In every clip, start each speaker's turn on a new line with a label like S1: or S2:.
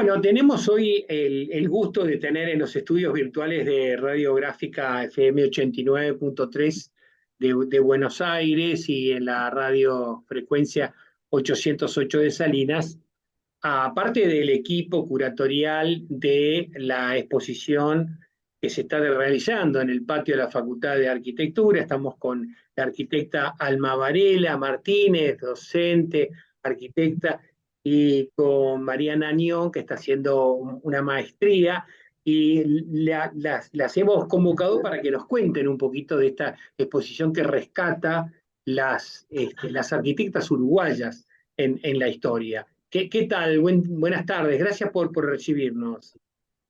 S1: Bueno, tenemos hoy el gusto de tener en los estudios virtuales de Radiográfica FM 89.3 de Buenos Aires y en la radiofrecuencia 808 de Salinas, aparte del equipo curatorial de la exposición que se está realizando en el patio de la Facultad de Arquitectura. Estamos con la arquitecta Alma Varela Martínez, docente, arquitecta, y con Mariana Añón, que está haciendo una maestría, y las hemos convocado para que nos cuenten un poquito de esta exposición que rescata las arquitectas uruguayas en la historia. ¿Qué tal? Buenas tardes, gracias por recibirnos.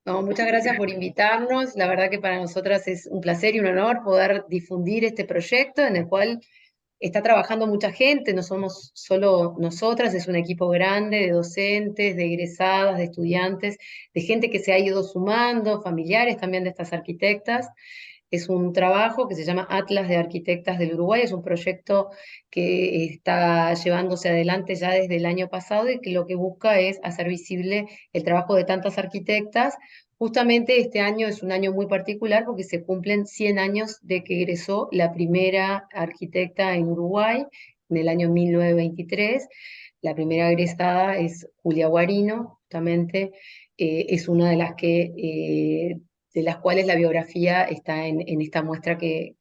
S2: No, muchas gracias por invitarnos. La verdad que para nosotras es un placer y un honor poder difundir este proyecto en el cual está trabajando mucha gente, no somos solo nosotras, es un equipo grande de docentes, de egresadas, de estudiantes, de gente que se ha ido sumando, familiares también de estas arquitectas. Es un trabajo que se llama Atlas de Arquitectas del Uruguay, es un proyecto que está llevándose adelante ya desde el año pasado y que lo que busca es hacer visible el trabajo de tantas arquitectas. Justamente este año es un año muy particular porque se cumplen 100 años de que egresó la primera arquitecta en Uruguay, en el año 1923. La primera egresada es Julia Guarino, justamente, es una de las de las cuales la biografía está en esta muestra que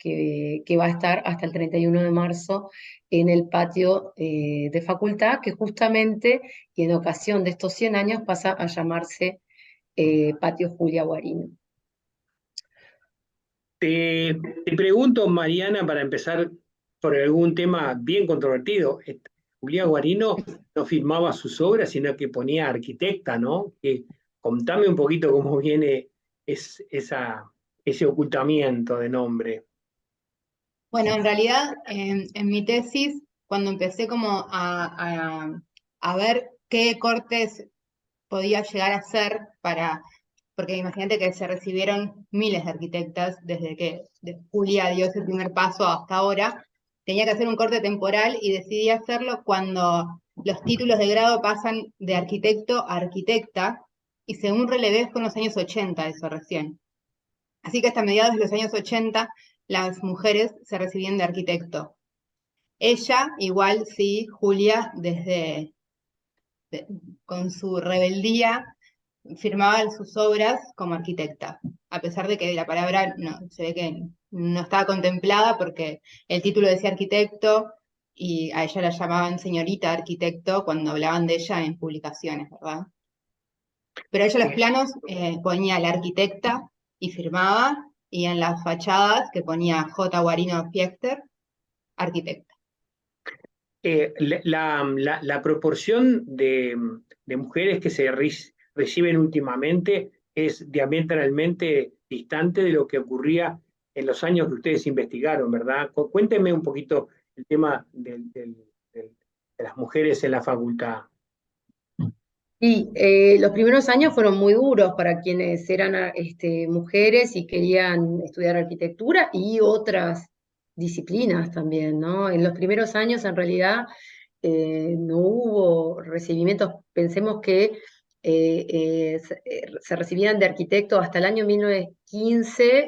S2: va a estar hasta el 31 de marzo en el patio de facultad, que justamente, y en ocasión de estos 100 años, pasa a llamarse Patio Julia Guarino.
S1: Te pregunto, Mariana, para empezar por algún tema bien controvertido. Julián Guarino no firmaba sus obras, sino que ponía arquitecta, ¿no? Contame un poquito cómo viene ese ocultamiento de nombre.
S3: Bueno, en realidad, en mi tesis, cuando empecé como a ver qué cortes podía llegar a hacer porque imagínate que se recibieron miles de arquitectas desde que Julia dio ese primer paso hasta ahora, tenía que hacer un corte temporal y decidí hacerlo cuando los títulos de grado pasan de arquitecto a arquitecta, y según relevé fue en los años 80 eso recién. Así que hasta mediados de los años 80 las mujeres se recibían de arquitecto. Ella, igual sí, Julia, con su rebeldía, firmaba sus obras como arquitecta, a pesar de que la palabra no, se ve que no estaba contemplada porque el título decía arquitecto y a ella la llamaban señorita arquitecto cuando hablaban de ella en publicaciones, ¿verdad? Pero ella los planos ponía la arquitecta y firmaba, y en las fachadas que ponía J. Guarino Fiester, arquitecta.
S1: La proporción de mujeres que reciben últimamente es diametralmente distante de lo que ocurría en los años que ustedes investigaron, ¿verdad? Cuéntenme un poquito el tema de las mujeres en la facultad.
S2: Y los primeros años fueron muy duros para quienes eran mujeres y querían estudiar arquitectura y otras disciplinas también, ¿no? En los primeros años, en realidad, no hubo recibimientos. Pensemos que se recibían de arquitecto hasta el año 1915.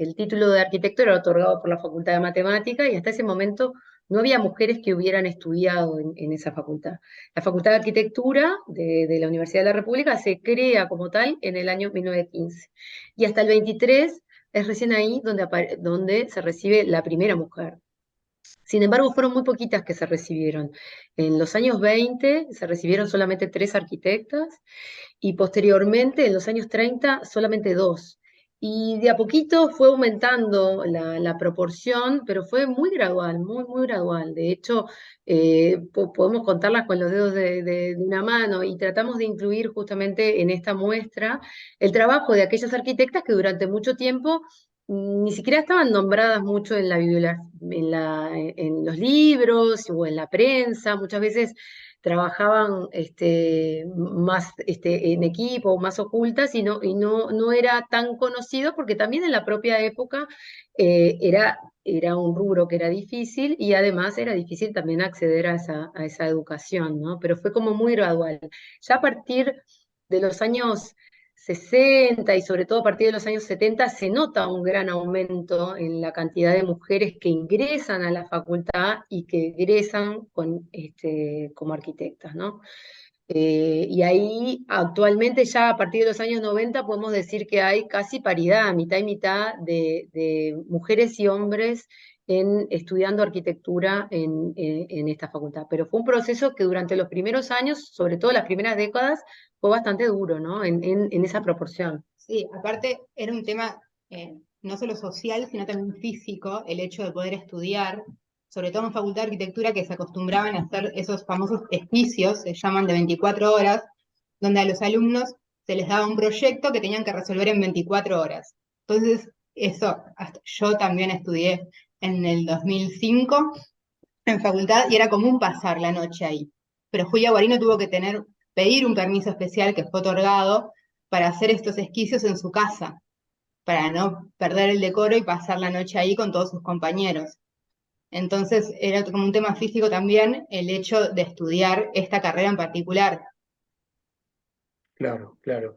S2: El título de arquitecto era otorgado por la Facultad de Matemática y hasta ese momento no había mujeres que hubieran estudiado en esa facultad. La Facultad de Arquitectura de la Universidad de la República se crea como tal en el año 1915. Y hasta el 23 es recién ahí donde se recibe la primera mujer. Sin embargo, fueron muy poquitas que se recibieron. En los años 20 se recibieron solamente 3 arquitectas y posteriormente, en los años 30, solamente 2. Y de a poquito fue aumentando la proporción, pero fue muy gradual, muy, muy gradual. De hecho, podemos contarlas con los dedos de una mano, y tratamos de incluir justamente en esta muestra el trabajo de aquellas arquitectas que durante mucho tiempo ni siquiera estaban nombradas mucho en en los libros o en la prensa. Muchas veces trabajaban más en equipo, más ocultas, no era tan conocido porque también en la propia época era un rubro que era difícil, y además era difícil también acceder a esa educación, ¿no? Pero fue como muy gradual. Ya a partir de los años 60 y sobre todo a partir de los años 70 se nota un gran aumento en la cantidad de mujeres que ingresan a la facultad y que egresan como arquitectas, ¿no? Y ahí actualmente ya a partir de los años 90 podemos decir que hay casi paridad, mitad y mitad de mujeres y hombres estudiando arquitectura en esta facultad. Pero fue un proceso que durante los primeros años, sobre todo las primeras décadas, fue bastante duro, ¿no? En esa proporción.
S3: Sí, aparte era un tema no solo social, sino también físico, el hecho de poder estudiar, sobre todo en Facultad de Arquitectura, que se acostumbraban a hacer esos famosos esquicios, se llaman de 24 horas, donde a los alumnos se les daba un proyecto que tenían que resolver en 24 horas. Entonces, eso, yo también estudié en el 2005 en facultad y era común pasar la noche ahí. Pero Julia Guarino tuvo que pedir un permiso especial que fue otorgado para hacer estos esquicios en su casa, para no perder el decoro y pasar la noche ahí con todos sus compañeros. Entonces era como un tema físico también el hecho de estudiar esta carrera en particular.
S1: Claro, claro.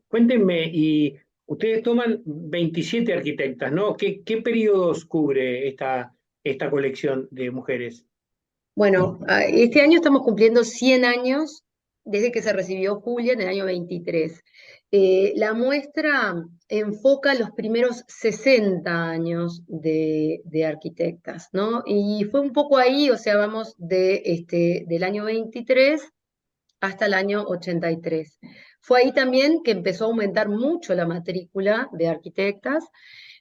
S1: Cuéntenme, y ustedes toman 27 arquitectas, ¿no? ¿Qué periodos cubre esta colección de mujeres?
S2: Bueno, este año estamos cumpliendo 100 años desde que se recibió Julia en el año 23. La muestra enfoca los primeros 60 años de arquitectas, ¿no? Y fue un poco ahí, o sea, vamos del año 23 hasta el año 83. Fue ahí también que empezó a aumentar mucho la matrícula de arquitectas,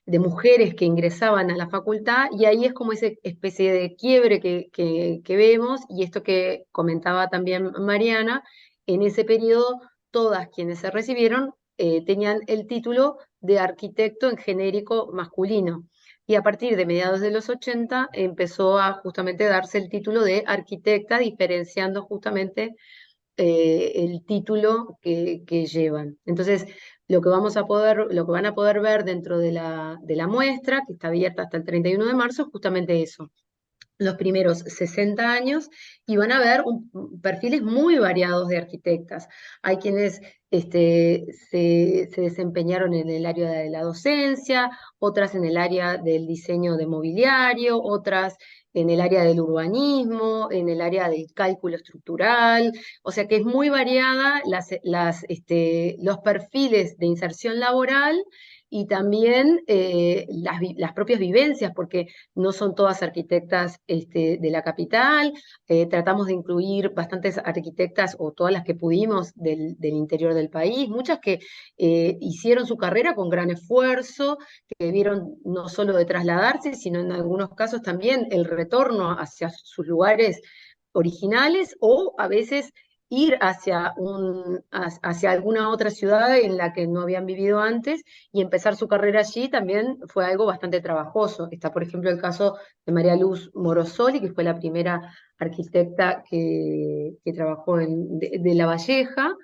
S2: de mujeres que ingresaban a la facultad, y ahí es como esa especie de quiebre que vemos, y esto que comentaba también Mariana, en ese periodo todas quienes se recibieron tenían el título de arquitecto en genérico masculino. Y a partir de mediados de los 80 empezó a justamente darse el título de arquitecta, diferenciando justamente el título que llevan. Entonces, lo que van a poder ver dentro de la muestra, que está abierta hasta el 31 de marzo, es justamente eso, los primeros 60 años, y van a ver perfiles muy variados de arquitectas. Hay quienes se desempeñaron en el área de la docencia, otras en el área del diseño de mobiliario, otras en el área del urbanismo, en el área del cálculo estructural, o sea que es muy variada los perfiles de inserción laboral y también las propias vivencias, porque no son todas arquitectas de la capital, tratamos de incluir bastantes arquitectas o todas las que pudimos del interior del país, muchas que hicieron su carrera con gran esfuerzo, que debieron no solo de trasladarse, sino en algunos casos también el retorno hacia sus lugares originales o a veces ir hacia alguna otra ciudad en la que no habían vivido antes y empezar su carrera allí también fue algo bastante trabajoso. Está, por ejemplo, el caso de María Luz Morosoli, que fue la primera arquitecta que trabajó de La Valleja,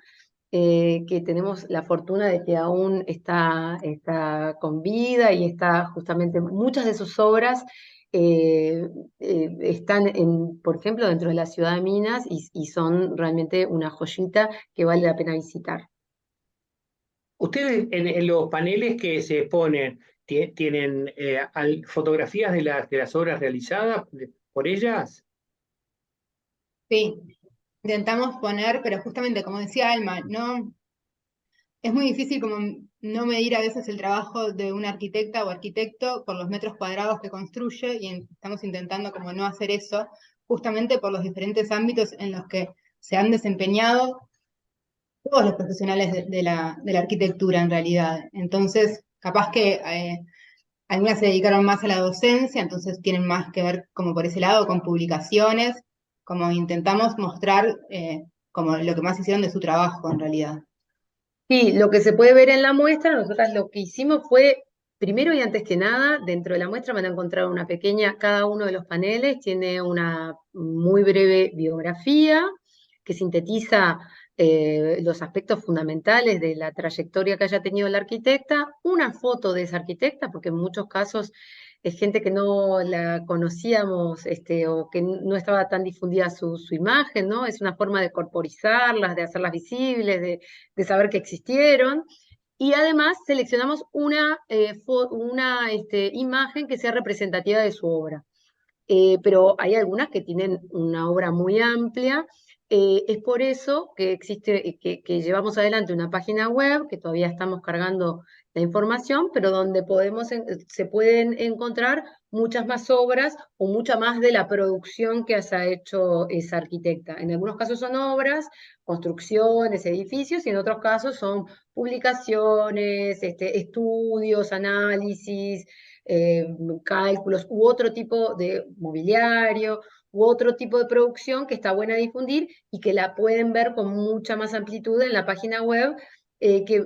S2: que tenemos la fortuna de que aún está con vida y está justamente, muchas de sus obras están, por ejemplo, dentro de la ciudad de Minas y son realmente una joyita que vale la pena visitar.
S1: Ustedes en los paneles que se exponen, ¿tienen fotografías de las obras realizadas por ellas?
S3: Sí, intentamos poner, pero justamente como decía Alma, no, es muy difícil como no medir a veces el trabajo de una arquitecta o arquitecto por los metros cuadrados que construye y estamos intentando como no hacer eso, justamente por los diferentes ámbitos en los que se han desempeñado todos los profesionales de la arquitectura en realidad. Entonces, capaz que algunas se dedicaron más a la docencia, entonces tienen más que ver como por ese lado con publicaciones, como intentamos mostrar como lo que más hicieron de su trabajo en realidad.
S2: Sí, lo que se puede ver en la muestra, nosotras lo que hicimos fue, primero y antes que nada, dentro de la muestra van a encontrar una pequeña, cada uno de los paneles tiene una muy breve biografía que sintetiza los aspectos fundamentales de la trayectoria que haya tenido la arquitecta, una foto de esa arquitecta, porque en muchos casos es gente que no la conocíamos, o que no estaba tan difundida su imagen, ¿no? Es una forma de corporizarlas, de hacerlas visibles, de saber que existieron. Y además seleccionamos una imagen que sea representativa de su obra. Pero hay algunas que tienen una obra muy amplia. Es por eso que existe, que llevamos adelante una página web, que todavía estamos cargando la información, pero donde se pueden encontrar muchas más obras o mucha más de la producción que haya hecho esa arquitecta. En algunos casos son obras, construcciones, edificios, y en otros casos son publicaciones, estudios, análisis, eh, cálculos u otro tipo de mobiliario u otro tipo de producción que está buena a difundir y que la pueden ver con mucha más amplitud en la página web, que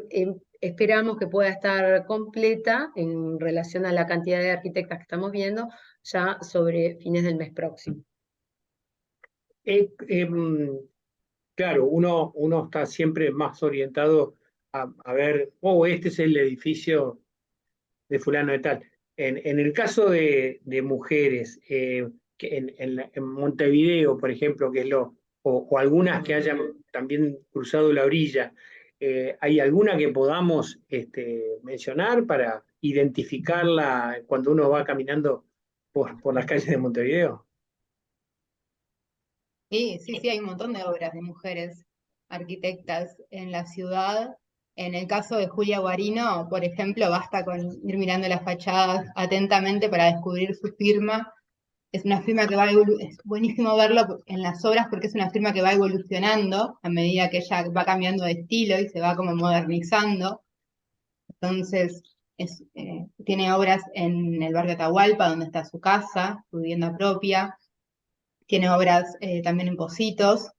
S2: esperamos que pueda estar completa en relación a la cantidad de arquitectas que estamos viendo ya sobre fines del mes próximo.
S1: Eh, em, claro, uno está siempre más orientado a ver, oh, este es el edificio de fulano de tal. En el caso de mujeres, que en Montevideo, por ejemplo, que es o algunas que hayan también cruzado la orilla, ¿hay alguna que podamos mencionar para identificarla cuando uno va caminando por las calles de Montevideo?
S3: Sí, sí, sí, hay un montón de obras de mujeres arquitectas en la ciudad. En el caso de Julia Guarino, por ejemplo, basta con ir mirando las fachadas atentamente para descubrir su firma. Es una firma que es buenísimo verlo en las obras porque es una firma que va evolucionando a medida que ella va cambiando de estilo y se va como modernizando. Entonces, tiene obras en el barrio Atahualpa, donde está su casa, su vivienda propia. Tiene obras también en Pocitos.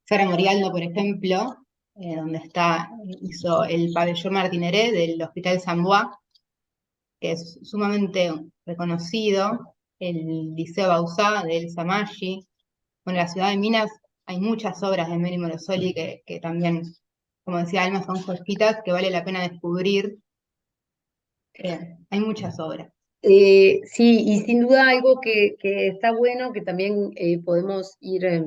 S3: Sara Morialdo, por ejemplo, donde hizo el pabellón Martineré del Hospital San Bois, que es sumamente reconocido, el Liceo Bauzá de Elsa Maggi. Bueno, en la ciudad de Minas hay muchas obras de Mary Morosoli que también, como decía Alma, son joyitas que vale la pena descubrir. Hay muchas obras.
S2: Sí, y sin duda algo que está bueno, que también podemos ir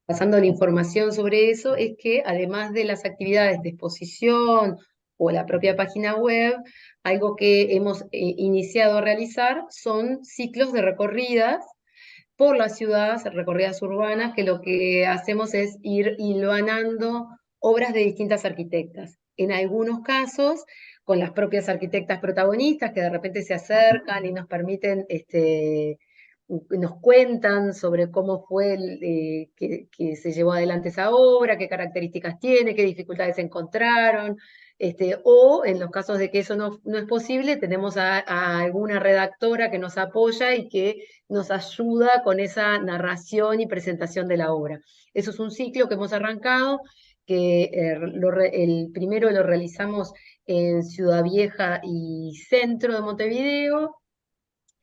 S2: pasando la información sobre eso, es que además de las actividades de exposición o la propia página web, algo que hemos iniciado a realizar son ciclos de recorridas por las ciudades, recorridas urbanas, que lo que hacemos es ir hilvanando obras de distintas arquitectas. En algunos casos, con las propias arquitectas protagonistas que de repente se acercan y nos permiten, nos cuentan sobre cómo fue que se llevó adelante esa obra, qué características tiene, qué dificultades encontraron. O en los casos de que eso no es posible, tenemos a alguna redactora que nos apoya y que nos ayuda con esa narración y presentación de la obra. Eso es un ciclo que hemos arrancado, que el primero lo realizamos en Ciudad Vieja y centro de Montevideo,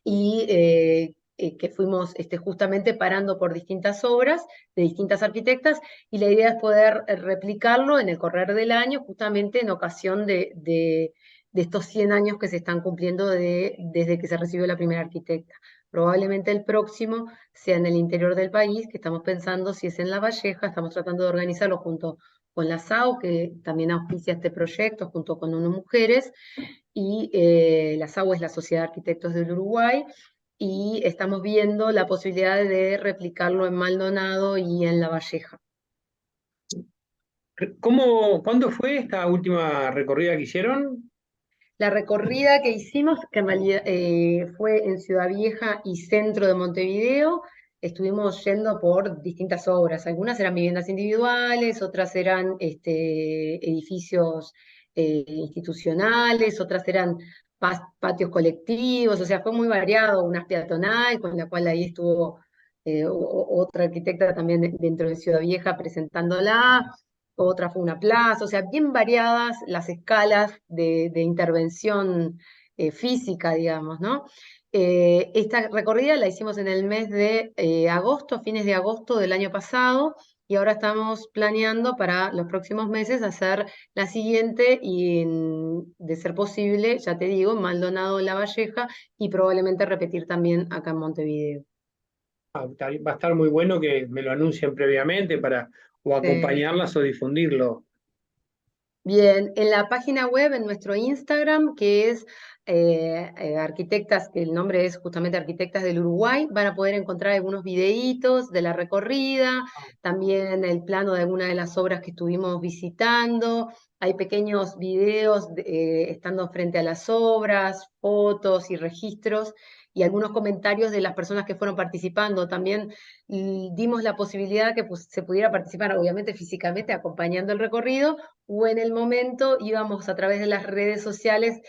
S2: y que fuimos justamente parando por distintas obras de distintas arquitectas, y la idea es poder replicarlo en el correr del año, justamente en ocasión de estos 100 años que se están cumpliendo desde que se recibió la primera arquitecta. Probablemente el próximo sea en el interior del país, que estamos pensando si es en La Valleja. Estamos tratando de organizarlo junto con la SAU, que también auspicia este proyecto, junto con UNO Mujeres, y la SAU es la Sociedad de Arquitectos del Uruguay, y estamos viendo la posibilidad de replicarlo en Maldonado y en La Valleja.
S1: ¿Cuándo fue esta última recorrida que hicieron?
S2: La recorrida que hicimos, que en realidad fue en Ciudad Vieja y centro de Montevideo, estuvimos yendo por distintas obras. Algunas eran viviendas individuales, otras eran edificios institucionales, otras eran patios colectivos, o sea, fue muy variado. Unas peatonal, con la cual ahí estuvo otra arquitecta también dentro de Ciudad Vieja presentándola. Otra fue una plaza, o sea, bien variadas las escalas de intervención física, digamos, ¿no? Esta recorrida la hicimos en el mes de agosto, fines de agosto del año pasado, y ahora estamos planeando para los próximos meses hacer la siguiente y, de ser posible, ya te digo, en Maldonado, La Valleja, y probablemente repetir también acá en Montevideo.
S1: Va a estar muy bueno que me lo anuncien previamente para o
S2: Sí.
S1: acompañarlas o difundirlo.
S2: Bien, en la página web, en nuestro Instagram, que es Arquitectas, que el nombre es justamente Arquitectas del Uruguay, van a poder encontrar algunos videitos de la recorrida, también el plano de alguna de las obras que estuvimos visitando. Hay pequeños videos estando frente a las obras, fotos y registros, y algunos comentarios de las personas que fueron participando. También dimos la posibilidad que se pudiera participar, obviamente físicamente, acompañando el recorrido, o en el momento íbamos a través de las redes sociales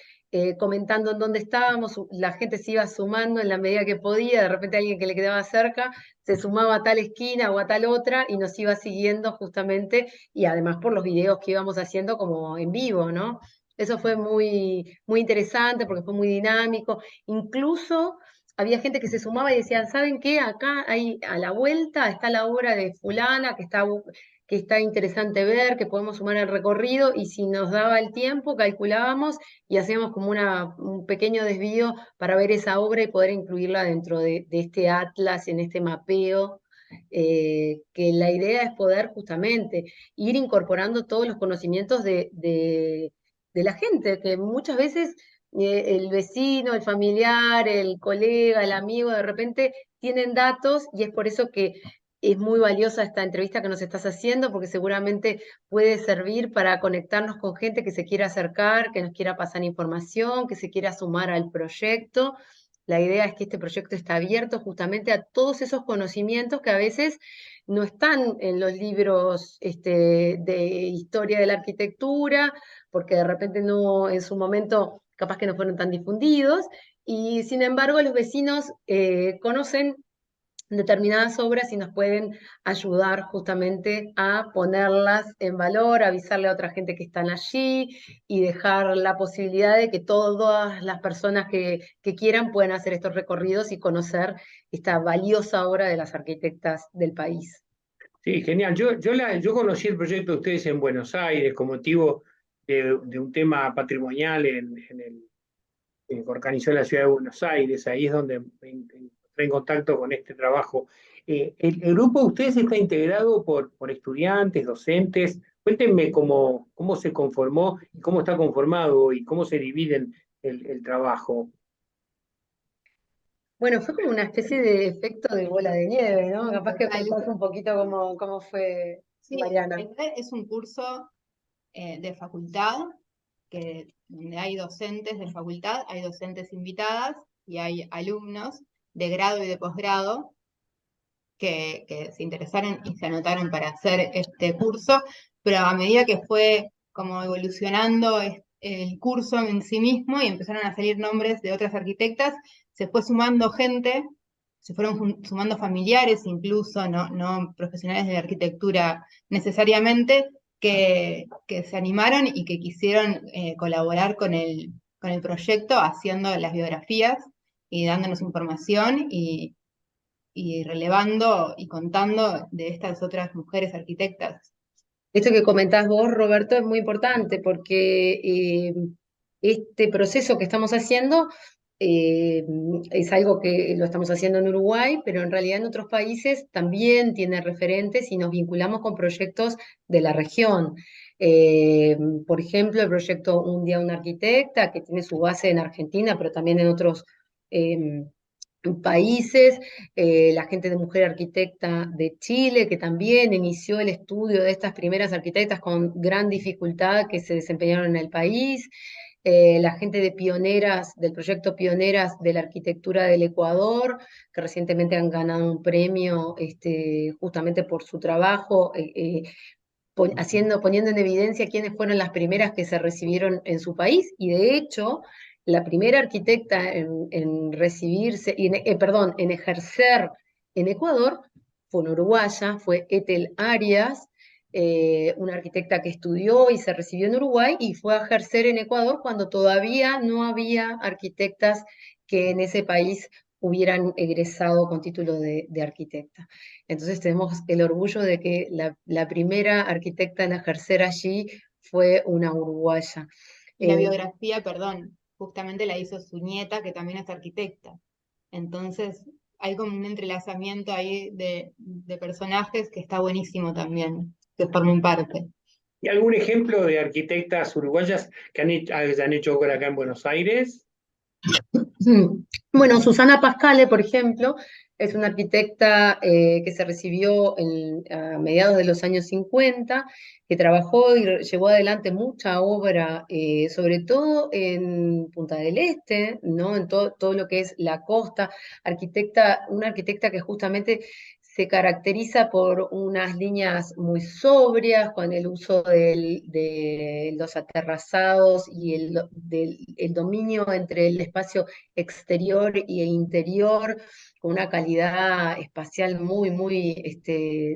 S2: comentando en dónde estábamos, la gente se iba sumando en la medida que podía, de repente alguien que le quedaba cerca se sumaba a tal esquina o a tal otra y nos iba siguiendo justamente, y además por los videos que íbamos haciendo como en vivo, ¿no? Eso fue muy, muy interesante porque fue muy dinámico. Incluso había gente que se sumaba y decían, ¿saben qué? Acá hay, a la vuelta está la obra de fulana que está interesante ver, que podemos sumar al recorrido, y si nos daba el tiempo, calculábamos y hacíamos como un pequeño desvío para ver esa obra y poder incluirla dentro de este atlas, en este mapeo, que la idea es poder justamente ir incorporando todos los conocimientos de la gente, que muchas veces el vecino, el familiar, el colega, el amigo, de repente tienen datos, y es por eso que es muy valiosa esta entrevista que nos estás haciendo, porque seguramente puede servir para conectarnos con gente que se quiera acercar, que nos quiera pasar información, que se quiera sumar al proyecto. La idea es que este proyecto está abierto justamente a todos esos conocimientos que a veces no están en los libros de historia de la arquitectura, porque de repente no, en su momento capaz que no fueron tan difundidos, y sin embargo los vecinos conocen determinadas obras y nos pueden ayudar justamente a ponerlas en valor, avisarle a otra gente que están allí y dejar la posibilidad de que todas las personas que quieran puedan hacer estos recorridos y conocer esta valiosa obra de las arquitectas del país.
S1: Sí, genial. Yo conocí el proyecto de ustedes en Buenos Aires con motivo de un tema patrimonial que organizó la ciudad de Buenos Aires. Ahí es donde entré en contacto con este trabajo. El grupo de ustedes está integrado por estudiantes, docentes. Cuéntenme cómo se conformó y cómo está conformado y cómo se dividen el trabajo.
S2: Bueno, fue como una especie de efecto de bola de nieve, ¿no? Capaz que
S3: Total.
S2: contás un poquito cómo fue,
S3: Sí,
S2: Mariana.
S3: en realidad es un curso de facultad, donde hay docentes de facultad, hay docentes invitadas y hay alumnos de grado y de posgrado que se interesaron y se anotaron para hacer este curso, pero a medida que fue como evolucionando el curso en sí mismo y empezaron a salir nombres de otras arquitectas, se fue sumando gente, se fueron sumando familiares incluso, no profesionales de la arquitectura necesariamente, que se animaron y que quisieron colaborar con el proyecto haciendo las biografías y dándonos información y relevando y contando de estas otras mujeres arquitectas.
S2: Esto que comentás vos, Roberto, es muy importante porque este proceso que estamos haciendo eh, es algo que lo estamos haciendo en Uruguay, pero en realidad en otros países también tiene referentes y nos vinculamos con proyectos de la región. Eh, por ejemplo, el proyecto Un Día Una Arquitecta, que tiene su base en Argentina, pero también en otros países, la gente de Mujer Arquitecta de Chile, que también inició el estudio de estas primeras arquitectas con gran dificultad que se desempeñaron en el país, la gente de Pioneras, del proyecto Pioneras de la Arquitectura del Ecuador, que recientemente han ganado un premio justamente por su trabajo, poniendo en evidencia quiénes fueron las primeras que se recibieron en su país, y de hecho, la primera arquitecta en recibirse, perdón, en ejercer en Ecuador fue una uruguaya, fue Ethel Arias, una arquitecta que estudió y se recibió en Uruguay y fue a ejercer en Ecuador cuando todavía no había arquitectas que en ese país hubieran egresado con título de arquitecta. Entonces tenemos el orgullo de que la primera arquitecta en ejercer allí fue una uruguaya.
S3: Y la biografía, perdón, justamente la hizo su nieta, que también es arquitecta. Entonces, hay como un entrelazamiento ahí de personajes que está buenísimo también, que formen parte.
S1: ¿Y algún ejemplo de arquitectas uruguayas que hayan hecho obra acá en Buenos Aires?
S2: Bueno, Susana Pascale, por ejemplo, es una arquitecta que se recibió a mediados de los años 50, que trabajó y llevó adelante mucha obra, sobre todo en Punta del Este, ¿no? En todo lo que es la costa. Una arquitecta que justamente se caracteriza por unas líneas muy sobrias, con el uso de los aterrazados y el dominio entre el espacio exterior y interior, con una calidad espacial muy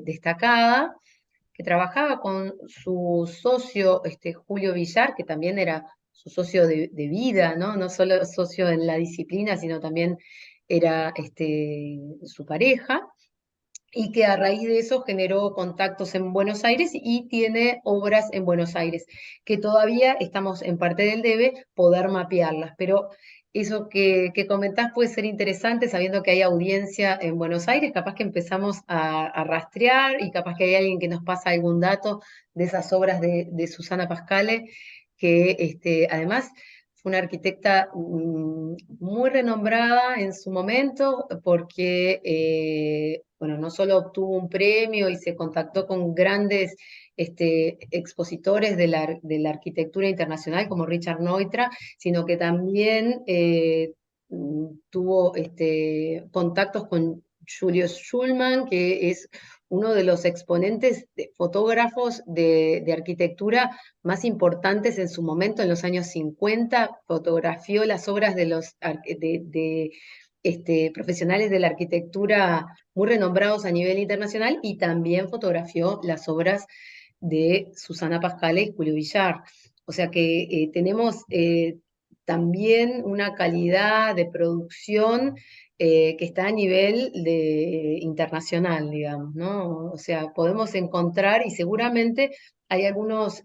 S2: destacada, que trabajaba con su socio Julio Villar, que también era su socio de vida, ¿no? No solo socio en la disciplina, sino también era su pareja, y que a raíz de eso generó contactos en Buenos Aires y tiene obras en Buenos Aires, que todavía estamos en parte del debe poder mapearlas, pero eso que comentás puede ser interesante sabiendo que hay audiencia en Buenos Aires, capaz que empezamos a rastrear y capaz que hay alguien que nos pasa algún dato de esas obras de Susana Pascale, que además fue una arquitecta muy renombrada en su momento porque, bueno, no solo obtuvo un premio y se contactó con grandes expositores de la arquitectura internacional como Richard Neutra, sino que también tuvo contactos con Julius Schulman, que es uno de los exponentes fotógrafos de arquitectura más importantes en su momento, en los años 50, fotografió las obras de los profesionales de la arquitectura muy renombrados a nivel internacional y también fotografió las obras de Susana Pascale y Julio Villar. O sea que tenemos también una calidad de producción que está a nivel internacional, digamos, ¿no? O sea, podemos encontrar y seguramente hay algunas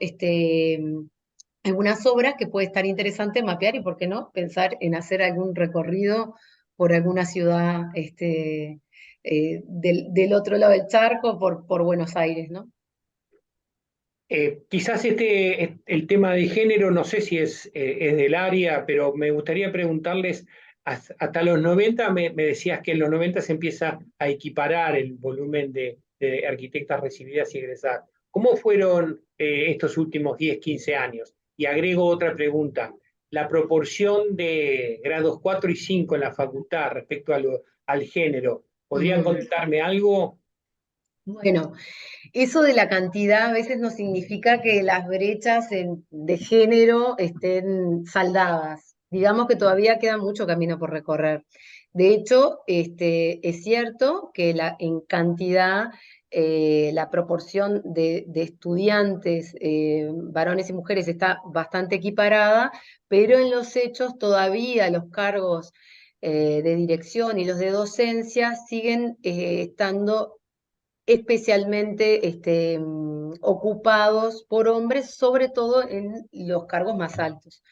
S2: obras que puede estar interesante mapear y, ¿por qué no?, pensar en hacer algún recorrido por alguna ciudad del otro lado del charco, por Buenos Aires, ¿no?
S1: Quizás el tema de género, no sé si es del área, pero me gustaría preguntarles, hasta los 90 me decías que en los 90 se empieza a equiparar el volumen de arquitectas recibidas y egresadas. ¿Cómo fueron estos últimos 10, 15 años? Y agrego otra pregunta, la proporción de grados 4 y 5 en la facultad respecto al género, ¿podrían contarme algo?
S2: Bueno, eso de la cantidad a veces no significa que las brechas de género estén saldadas. Digamos que todavía queda mucho camino por recorrer. De hecho, es cierto que en cantidad la proporción de estudiantes, varones y mujeres, está bastante equiparada, pero en los hechos todavía los cargos de dirección y los de docencia siguen estando especialmente ocupados por hombres, sobre todo en los cargos más altos.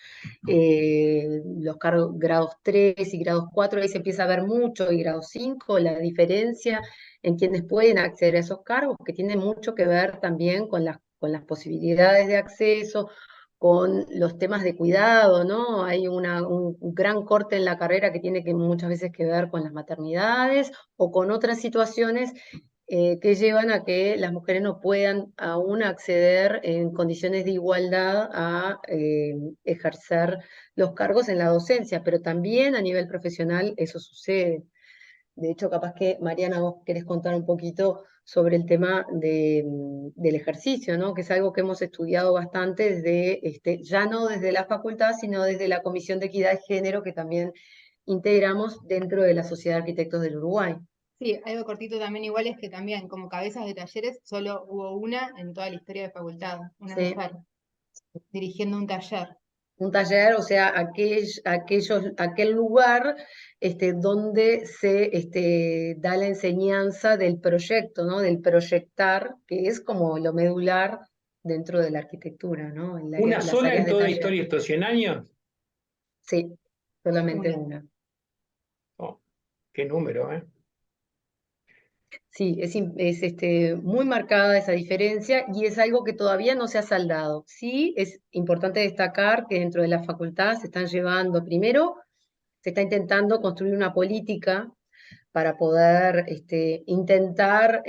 S2: Los cargos grados 3 y grados 4, ahí se empieza a ver mucho, y grado 5, la diferencia en quienes pueden acceder a esos cargos, que tiene mucho que ver también con las posibilidades de acceso, con los temas de cuidado, ¿no? Hay un gran corte en la carrera que tiene muchas veces que ver con las maternidades o con otras situaciones que llevan a que las mujeres no puedan aún acceder en condiciones de igualdad a ejercer los cargos en la docencia, pero también a nivel profesional eso sucede. De hecho, capaz que, Mariana, vos querés contar un poquito sobre el tema del ejercicio, ¿no? Que es algo que hemos estudiado bastante ya no desde la facultad, sino desde la Comisión de Equidad de Género, que también integramos dentro de la Sociedad de Arquitectos del Uruguay.
S3: Sí, algo cortito también igual es que también como cabezas de talleres solo hubo una en toda la historia de facultad, una
S2: Sí.
S3: mujer, dirigiendo un taller.
S2: Un taller, o sea, aquel lugar donde se da la enseñanza del proyecto, ¿no? Del proyectar, que es como lo medular dentro de la arquitectura, ¿no?
S1: ¿Una
S2: Las
S1: sola en
S2: áreas de
S1: toda la
S2: taller.
S1: historia de estos 100 años?
S2: Sí, solamente
S3: Una.
S2: una.
S1: Oh, qué número, ¿eh?
S2: Sí, muy marcada esa diferencia y es algo que todavía no se ha saldado. Sí, es importante destacar que dentro de la facultad se están llevando, primero, se está intentando construir una política para poder intentar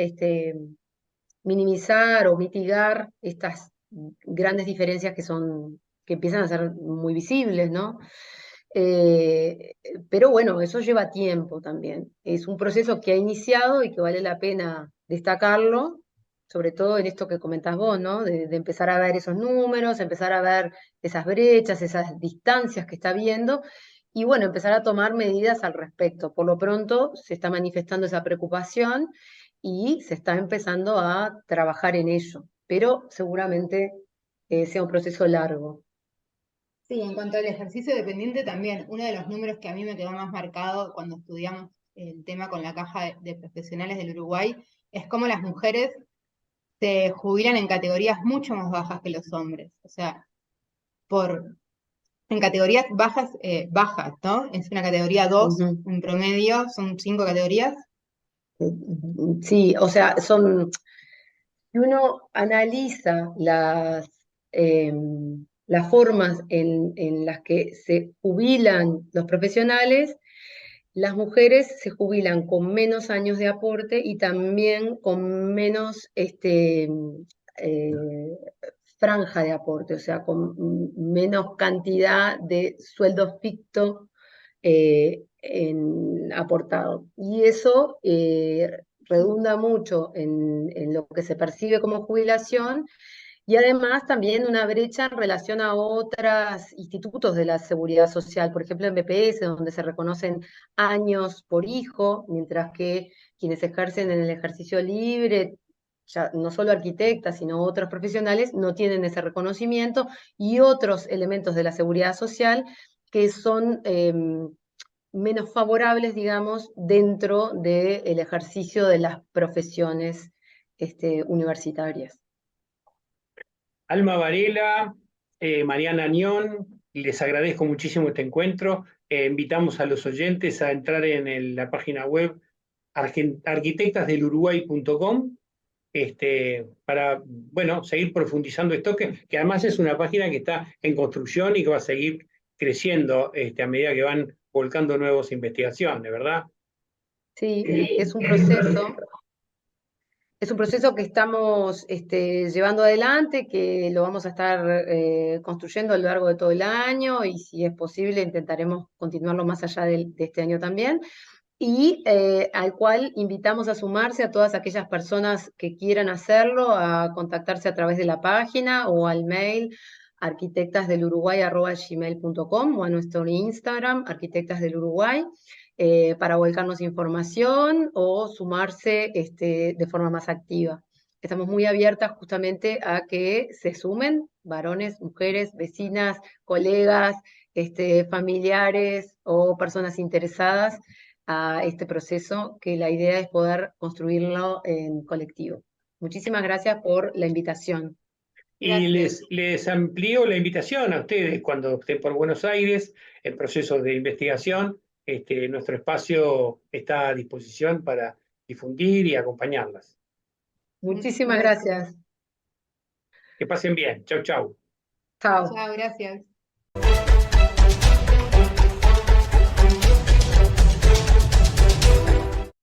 S2: minimizar o mitigar estas grandes diferencias que empiezan a ser muy visibles, ¿no? Eh, pero bueno, eso lleva tiempo también. Es un proceso que ha iniciado y que vale la pena destacarlo, sobre todo en esto que comentás vos, ¿no? De empezar a ver esos números, empezar a ver esas brechas, esas distancias que está habiendo, y bueno, empezar a tomar medidas al respecto. Por lo pronto se está manifestando esa preocupación y se está empezando a trabajar en ello, pero seguramente sea un proceso largo.
S3: Sí, en cuanto al ejercicio dependiente también, uno de los números que a mí me quedó más marcado cuando estudiamos el tema con la Caja de Profesionales del Uruguay es cómo las mujeres se jubilan en categorías mucho más bajas que los hombres. O sea, en categorías bajas, bajas, ¿no? Es una categoría 2
S2: Ujú.
S3: en promedio, son 5 categorías.
S2: Sí, o sea, si uno analiza las formas en las que se jubilan los profesionales, las mujeres se jubilan con menos años de aporte y también con menos eh, franja de aporte, o sea, con menos cantidad de sueldo ficto aportado. Y eso redunda mucho en lo que se percibe como jubilación y además también una brecha en relación a otros institutos de la seguridad social, por ejemplo en BPS, donde se reconocen años por hijo, mientras que quienes ejercen en el ejercicio libre, ya no solo arquitectas, sino otros profesionales, no tienen ese reconocimiento y otros elementos de la seguridad social que son menos favorables, digamos, dentro del ejercicio de las profesiones universitarias.
S1: Alma Varela, Mariana Añón, les agradezco muchísimo este encuentro. Invitamos a los oyentes a entrar en la página web arquitectasdeluruguay.com para, bueno, seguir profundizando esto, que además es una página que está en construcción y que va a seguir creciendo a medida que van volcando nuevas investigaciones, ¿verdad?
S2: Sí, es un proceso que estamos llevando adelante, que lo vamos a estar construyendo a lo largo de todo el año y si es posible intentaremos continuarlo más allá de este año también. Y al cual invitamos a sumarse a todas aquellas personas que quieran hacerlo, a contactarse a través de la página o al mail arquitectasdeluruguay@gmail.com o a nuestro Instagram, Arquitectas del Uruguay, para volcarnos información o sumarse de forma más activa. Estamos muy abiertas justamente a que se sumen varones, mujeres, vecinas, colegas, familiares o personas interesadas a este proceso, que la idea es poder construirlo en colectivo. Muchísimas gracias por la invitación.
S1: Y
S3: Gracias.
S1: les amplío la invitación a ustedes cuando estén por Buenos Aires en procesos de investigación. Nuestro espacio está a disposición para difundir y acompañarlas.
S3: Muchas
S2: Muchísimas
S3: gracias.
S2: gracias.
S1: Que pasen bien. Chau, chau.
S2: Chao.
S3: Chao, gracias.